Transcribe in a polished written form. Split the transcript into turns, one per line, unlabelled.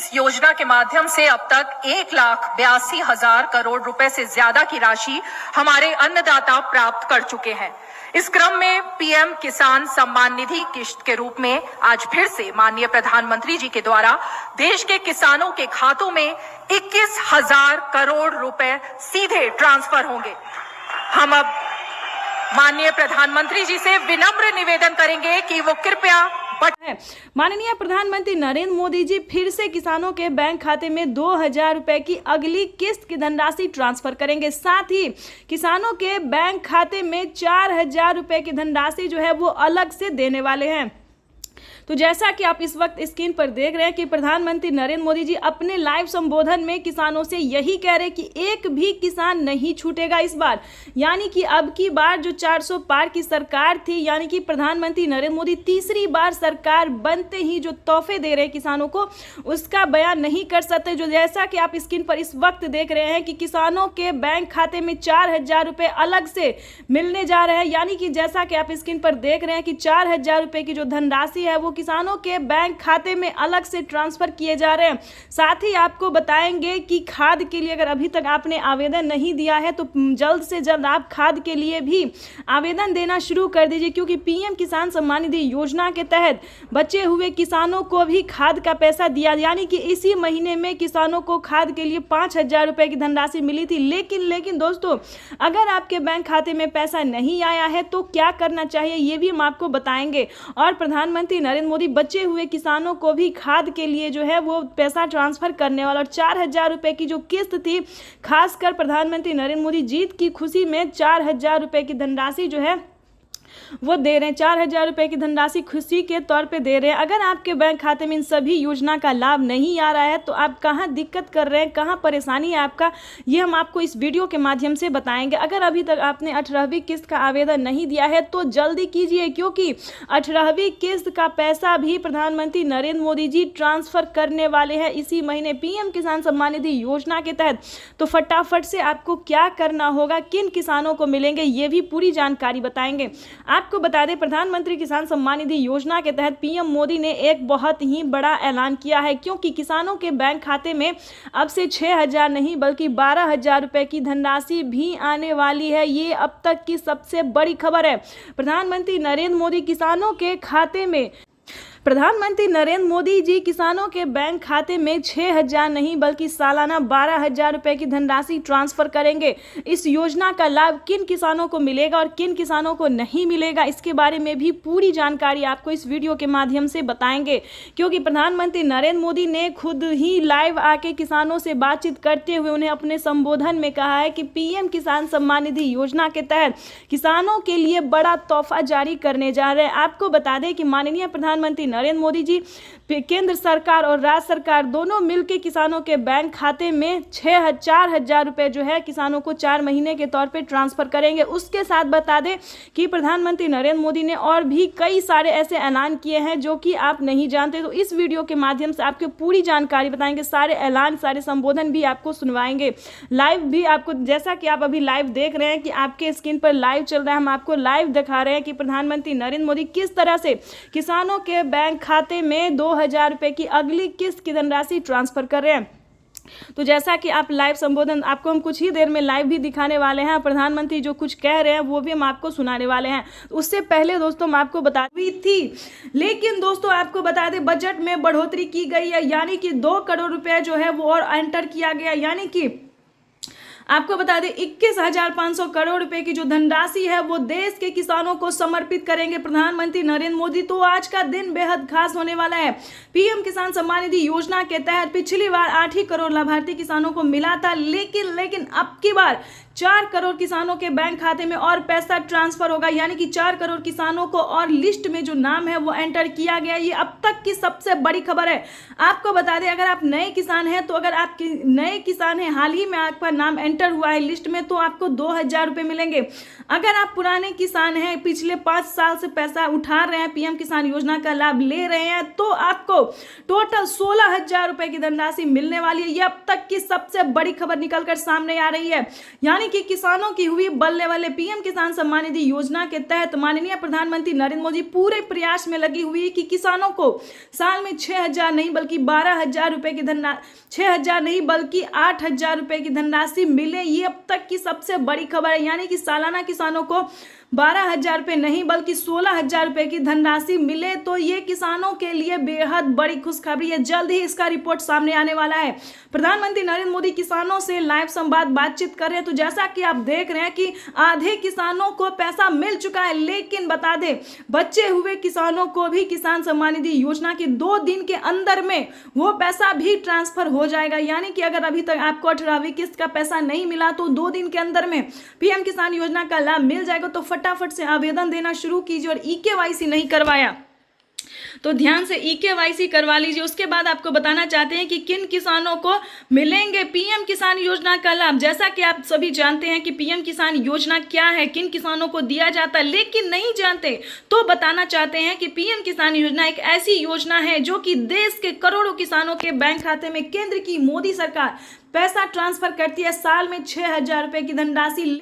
इस योजना के माध्यम से अब तक 1,82,000 करोड़ रुपए से ज्यादा की राशि हमारे अन्नदाता प्राप्त कर चुके हैं। इस क्रम में पीएम किसान सम्मान निधि किश्त के रूप में आज फिर से माननीय प्रधानमंत्री जी के द्वारा देश के किसानों के खातों में 21,000 करोड़ रुपए सीधे ट्रांसफर होंगे। हम अब माननीय प्रधानमंत्री जी से विनम्र निवेदन करेंगे कि वो कृपया
माननीय प्रधानमंत्री नरेंद्र मोदी जी फिर से किसानों के बैंक खाते में 2,000 रुपए की अगली किस्त की धनराशि ट्रांसफर करेंगे। साथ ही किसानों के बैंक खाते में 4,000 रुपए की धनराशि जो है वो अलग से देने वाले हैं। तो जैसा कि आप इस वक्त स्क्रीन पर देख रहे हैं कि प्रधानमंत्री नरेंद्र मोदी जी अपने लाइव संबोधन में किसानों से यही कह रहे हैं कि एक भी किसान नहीं छूटेगा इस बार। यानी कि अब की बार जो 400 पार की सरकार थी, यानी कि प्रधानमंत्री नरेंद्र मोदी तीसरी बार सरकार बनते ही जो तोहफे दे रहे हैं किसानों को, उसका बयान नहीं कर सकते। जो जैसा कि आप स्क्रीन पर इस वक्त देख रहे हैं कि किसानों के बैंक खाते में 4,000 रुपए अलग से मिलने जा रहे हैं। यानी कि जैसा कि आप स्क्रीन पर देख रहे हैं कि 4,000 रुपए की जो धनराशि है वो किसानों के बैंक खाते में अलग से ट्रांसफर किए जा रहे हैं। साथ ही आपको बताएंगे कि खाद के लिए अगर अभी तक आपने आवेदन नहीं दिया है तो जल्द से जल्द आप खाद के लिए भी आवेदन देना शुरू कर दीजिए, क्योंकि पीएम किसान सम्मान निधि योजना के तहत बचे हुए किसानों को भी खाद का पैसा दिया। यानी कि इसी महीने में किसानों को खाद के लिए 5,000 रुपए की धनराशि मिली थी। लेकिन दोस्तों, अगर आपके बैंक खाते में पैसा नहीं आया है तो क्या करना चाहिए ये भी हम आपको बताएंगे। और प्रधानमंत्री नरेंद्र मोदी बचे हुए किसानों को भी खाद के लिए जो है वो पैसा ट्रांसफर करने वाला। और 4,000 रुपए की जो किस्त थी, खासकर प्रधानमंत्री नरेंद्र मोदी जीत की खुशी में 4,000 रुपए की धनराशि जो है वो दे रहे हैं। 4,000 रुपए की धनराशि खुशी के तौर पे दे रहे हैं। अगर आपके बैंक खाते में इन सभी योजना का लाभ नहीं आ रहा है तो आप कहां दिक्कत कर रहे हैं, कहां परेशानी है आपका, ये हम आपको इस वीडियो के माध्यम से बताएंगे। अगर अभी तक आपने 18वीं किस्त का आवेदन नहीं दिया है तो जल्दी कीजिए, क्योंकि 18वीं किस्त का पैसा भी प्रधानमंत्री नरेंद्र मोदी जी ट्रांसफर करने वाले हैं इसी महीने पीएम किसान सम्मान निधि योजना के तहत। तो फटाफट से आपको क्या करना होगा, किन किसानों को मिलेंगे, ये भी पूरी जानकारी बताएंगे। आपको बता दें, प्रधानमंत्री किसान सम्मान निधि योजना के तहत पीएम मोदी ने एक बहुत ही बड़ा ऐलान किया है, क्योंकि किसानों के बैंक खाते में अब से 6,000 नहीं बल्कि 12,000 रुपए की धनराशि भी आने वाली है। ये अब तक की सबसे बड़ी खबर है। प्रधानमंत्री नरेंद्र मोदी जी किसानों के बैंक खाते में 6,000 नहीं बल्कि सालाना 12,000 रुपए की धनराशि ट्रांसफर करेंगे। इस योजना का लाभ किन किसानों को मिलेगा और किन किसानों को नहीं मिलेगा, इसके बारे में भी पूरी जानकारी आपको इस वीडियो के माध्यम से बताएंगे, क्योंकि प्रधानमंत्री नरेंद्र मोदी ने खुद ही लाइव आके किसानों से बातचीत करते हुए उन्हें अपने संबोधन में कहा है कि पीएम किसान सम्मान निधि योजना के तहत किसानों के लिए बड़ा तोहफा जारी करने जा रहे हैं। आपको बता दें कि माननीय प्रधानमंत्री नरेंद्र मोदी जी केंद्र सरकार और राज्य सरकार दोनों मिलकर किसानों के बैंक खाते में 4,000 रुपए जो है किसानों को 4 महीने के तौर पे ट्रांसफर करेंगे। उसके साथ बता दें कि प्रधानमंत्री नरेंद्र मोदी ने और भी कई सारे ऐसे ऐलान किए हैं जो कि आप नहीं जानते। तो इस वीडियो के माध्यम से आपको पूरी जानकारी बताएंगे, सारे ऐलान, सारे संबोधन भी आपको सुनवाएंगे। लाइव भी आपको, जैसा कि आप अभी लाइव देख रहे हैं कि आपके स्क्रीन पर लाइव चल रहा है, हम आपको लाइव दिखा रहे हैं कि प्रधानमंत्री नरेंद्र मोदी किस तरह से किसानों के बैंक खाते में 2,000 रुपए की अगली किस्त की धनराशि ट्रांसफर कर रहे हैं। तो जैसा कि आप लाइव संबोधन आपको हम कुछ ही देर में लाइव भी दिखाने वाले हैं, प्रधानमंत्री जो कुछ कह रहे हैं वो भी हम आपको सुनाने वाले हैं। उससे पहले दोस्तों हम आपको बता दी थी, लेकिन दोस्तों आपको बता दें बजट में बढ़ोतरी की गई है, यानी कि 2 करोड़ रुपए जो है वो और एंटर किया गया। यानी कि आपको बता दें 21,500 करोड़ रुपए की जो धनराशि है वो देश के किसानों को समर्पित करेंगे प्रधानमंत्री नरेंद्र मोदी। तो आज का दिन बेहद खास होने वाला है। पीएम किसान सम्मान निधि योजना के तहत पिछली बार 8 ही करोड़ लाभार्थी किसानों को मिला था, लेकिन अब की बार 4 करोड़ किसानों के बैंक खाते में और पैसा ट्रांसफर होगा। यानी कि 4 करोड़ किसानों को और लिस्ट में जो नाम है वो एंटर किया गया। ये अब तक की सबसे बड़ी खबर है। आपको बता दें, अगर आप नए किसान हैं तो अगर आप नए किसान हैं, हाल ही में आपका नाम एंटर हुआ है लिस्ट में, तो आपको 2,000 रुपए मिलेंगे। अगर आप पुराने किसान हैं, पिछले 5 साल से पैसा उठा रहे हैं, पीएम किसान योजना का लाभ ले रहे हैं, तो आपको टोटल 16,000 रुपए की धनराशि मिलने वाली है। ये अब तक की सबसे बड़ी खबर निकलकर सामने आ रही है। यानी यानी कि किसानों की हुई बल्ले वाले। पीएम किसान सम्मान निधि योजना के तहत माननीय प्रधानमंत्री नरेंद्र मोदी पूरे प्रयास में लगी हुई है कि किसानों को साल में 6,000 नहीं बल्कि 12,000 रुपए की 6,000 नहीं बल्कि 8,000 रुपए की धनराशि मिले। ये अब तक की सबसे बड़ी खबर है, यानी कि सालाना किसानों को 12,000 रुपये नहीं बल्कि 16,000 रुपये की धनराशि मिले। तो ये किसानों के लिए बेहद बड़ी खुशखबरी है। जल्द ही इसका रिपोर्ट सामने आने वाला है। प्रधानमंत्री नरेंद्र मोदी किसानों से लाइव संवाद बातचीत कर रहे हैं। तो जैसा कि आप देख रहे हैं कि आधे किसानों को पैसा मिल चुका है, लेकिन बता दें बचे हुए किसानों को भी किसान सम्मान निधि योजना के 2 दिन के अंदर में वो पैसा भी ट्रांसफर हो जाएगा। यानी कि अगर अभी तक आपको 18वीं किस्त का पैसा नहीं मिला तो 2 दिन के अंदर में पीएम किसान योजना का लाभ मिल जाएगा। तो फटाफट से आवेदन देना शुरू कीजिए। और ईकेवाईसी नहीं करवाया तो ध्यान से ईकेवाईसी करवा लीजिए। उसके बाद आपको बताना चाहते हैं कि किन किसानों को मिलेंगे पीएम किसान योजना का लाभ। जैसा कि आप सभी जानते हैं कि पीएम किसान योजना क्या है, किन किसानों को दिया जाता है, लेकिन नहीं जानते तो बताना चाहते हैं कि पीएम किसान योजना एक ऐसी योजना है जो कि देश के करोड़ों किसानों के बैंक खाते में केंद्र की मोदी सरकार पैसा ट्रांसफर करती है। साल में 6,000 रुपए की धनराशि